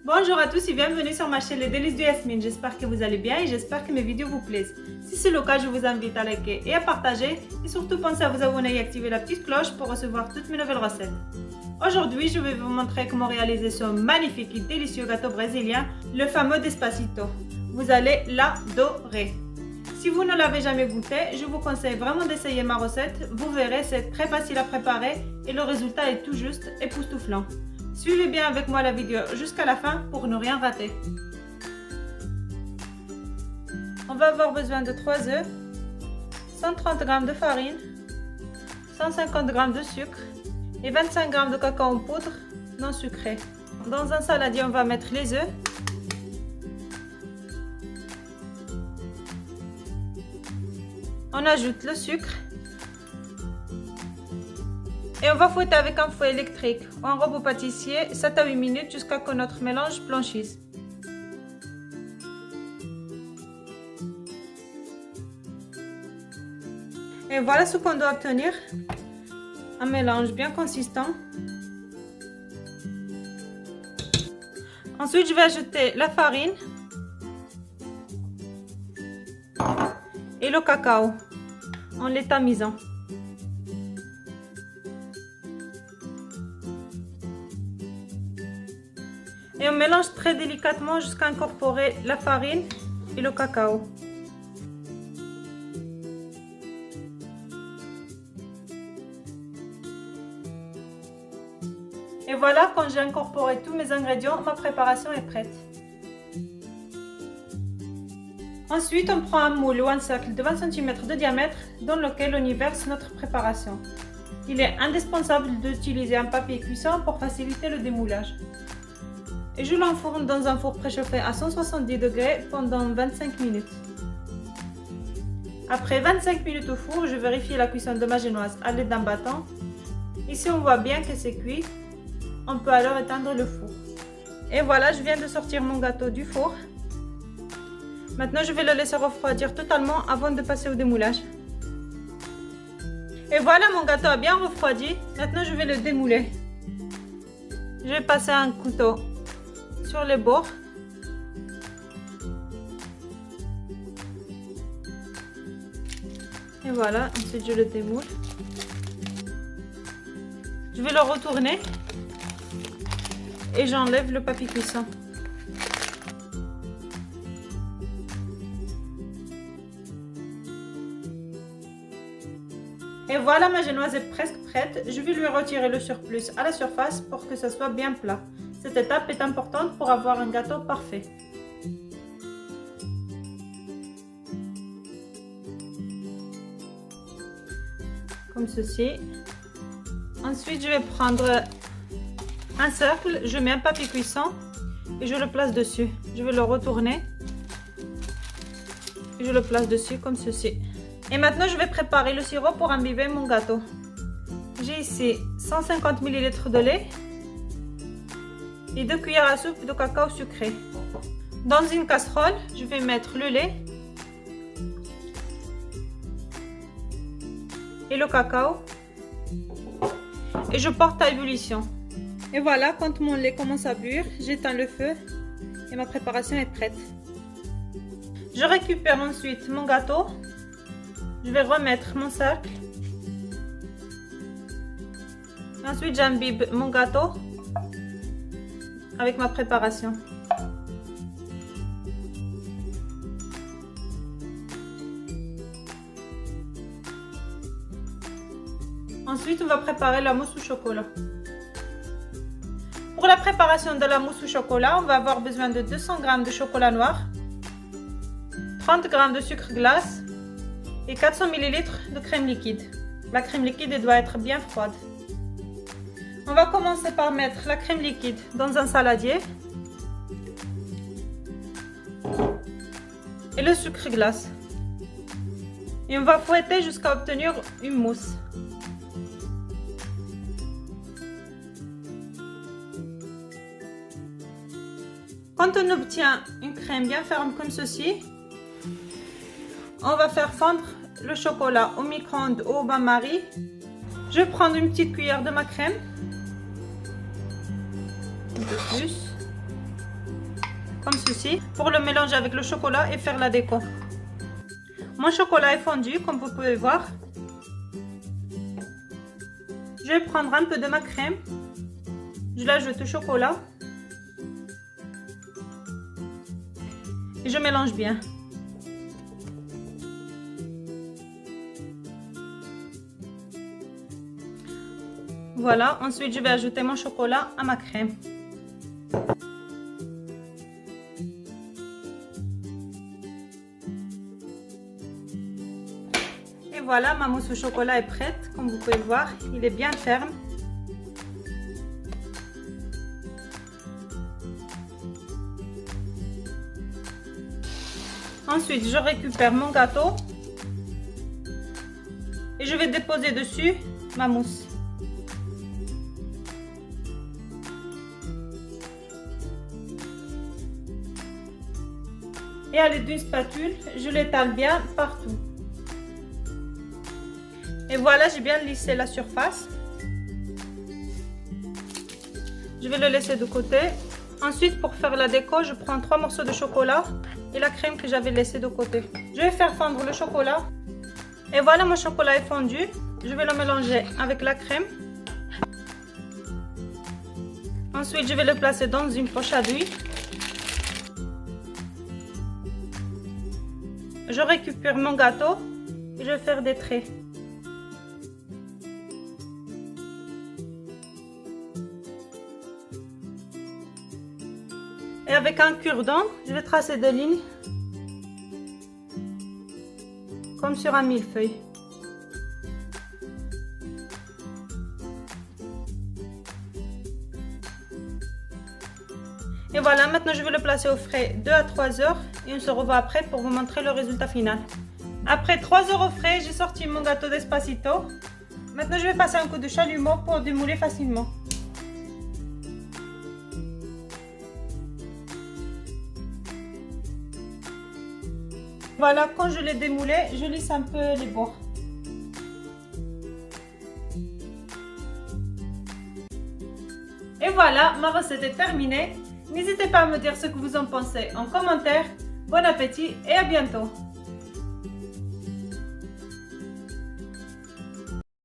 Bonjour à tous et bienvenue sur ma chaîne Les Délices de Yasmine. J'espère que vous allez bien et j'espère que mes vidéos vous plaisent. Si c'est le cas, je vous invite à liker et à partager et surtout pensez à vous abonner et activer la petite cloche pour recevoir toutes mes nouvelles recettes. Aujourd'hui, je vais vous montrer comment réaliser ce magnifique et délicieux gâteau brésilien, le fameux Despacito. Vous allez l'adorer. Si vous ne l'avez jamais goûté, je vous conseille vraiment d'essayer ma recette. Vous verrez, c'est très facile à préparer et le résultat est tout juste époustouflant. Suivez bien avec moi la vidéo jusqu'à la fin pour ne rien rater. On va avoir besoin de 3 œufs, 130 g de farine, 150 g de sucre et 25 g de cacao en poudre non sucré. Dans un saladier, on va mettre les œufs. On ajoute le sucre. Et on va fouetter avec un fouet électrique ou un robot pâtissier 7 à 8 minutes jusqu'à ce que notre mélange blanchisse. Et voilà ce qu'on doit obtenir. Un mélange bien consistant. Ensuite, je vais ajouter la farine et le cacao en les tamisant. Et on mélange très délicatement jusqu'à incorporer la farine et le cacao. Et voilà, quand j'ai incorporé tous mes ingrédients, ma préparation est prête. Ensuite, on prend un moule ou un cercle de 20 cm de diamètre dans lequel on y verse notre préparation. Il est indispensable d'utiliser un papier cuisson pour faciliter le démoulage. Et je l'enfourne dans un four préchauffé à 170 degrés pendant 25 minutes. Après 25 minutes au four, je vérifie la cuisson de ma génoise à l'aide d'un bâton. Et si on voit bien que c'est cuit, on peut alors éteindre le four. Et voilà, je viens de sortir mon gâteau du four. Maintenant, je vais le laisser refroidir totalement avant de passer au démoulage. Et voilà, mon gâteau a bien refroidi. Maintenant, je vais le démouler. Je vais passer un couteau sur les bords. Et voilà, ensuite je le démoule. Je vais le retourner et j'enlève le papier cuisson. Et voilà, ma génoise est presque prête. Je vais lui retirer le surplus à la surface pour que ça soit bien plat. Cette étape est importante pour avoir un gâteau parfait. Comme ceci. Ensuite, je vais prendre un cercle, je mets un papier cuisson et je le place dessus. Je vais le retourner et je le place dessus comme ceci. Et maintenant, je vais préparer le sirop pour imbiber mon gâteau. J'ai ici 150 ml de lait et 2 cuillères à soupe de cacao sucré. Dans une casserole, je vais mettre le lait et le cacao et je porte à ébullition. Et voilà, quand mon lait commence à bouillir, j'éteins le feu et ma préparation est prête. Je récupère ensuite mon gâteau. Je vais remettre mon cercle. Ensuite, j'imbibe mon gâteau avec ma préparation. Ensuite, on va préparer la mousse au chocolat. Pour la préparation de la mousse au chocolat, on va avoir besoin de 200 g de chocolat noir, 30 g de sucre glace et 400 ml de crème liquide. La crème liquide doit être bien froide. On va commencer par mettre la crème liquide dans un saladier et le sucre glace. Et on va fouetter jusqu'à obtenir une mousse. Quand on obtient une crème bien ferme comme ceci, on va faire fondre le chocolat au micro-ondes ou au bain-marie. Je vais prendre une petite cuillère de ma crème. Un peu plus. comme ceci, pour le mélanger avec le chocolat et faire la déco. Mon chocolat est fondu, comme vous pouvez voir. Je vais prendre un peu de ma crème. Je l'ajoute au chocolat. Et je mélange bien. Voilà, ensuite je vais ajouter mon chocolat à ma crème. Et voilà, ma mousse au chocolat est prête, comme vous pouvez le voir, il est bien ferme. Ensuite, je récupère mon gâteau et je vais déposer dessus ma mousse. Et à l'aide d'une spatule, je l'étale bien partout. Et voilà, j'ai bien lissé la surface. Je vais le laisser de côté. Ensuite, pour faire la déco, je prends 3 morceaux de chocolat et la crème que j'avais laissée de côté. Je vais faire fondre le chocolat. Et voilà, mon chocolat est fondu. Je vais le mélanger avec la crème. Ensuite, je vais le placer dans une poche à douille. Je récupère mon gâteau et je vais faire des traits. Et avec un cure-dent, je vais tracer des lignes comme sur un millefeuille. Et voilà, maintenant je vais le placer au frais 2 à 3 heures et on se revoit après pour vous montrer le résultat final. Après 3 heures au frais, j'ai sorti mon gâteau Despacito. Maintenant je vais passer un coup de chalumeau pour démouler facilement. Voilà, quand je l'ai démoulé, je lisse un peu les bords. Et voilà, ma recette est terminée. N'hésitez pas à me dire ce que vous en pensez en commentaire. Bon appétit et à bientôt!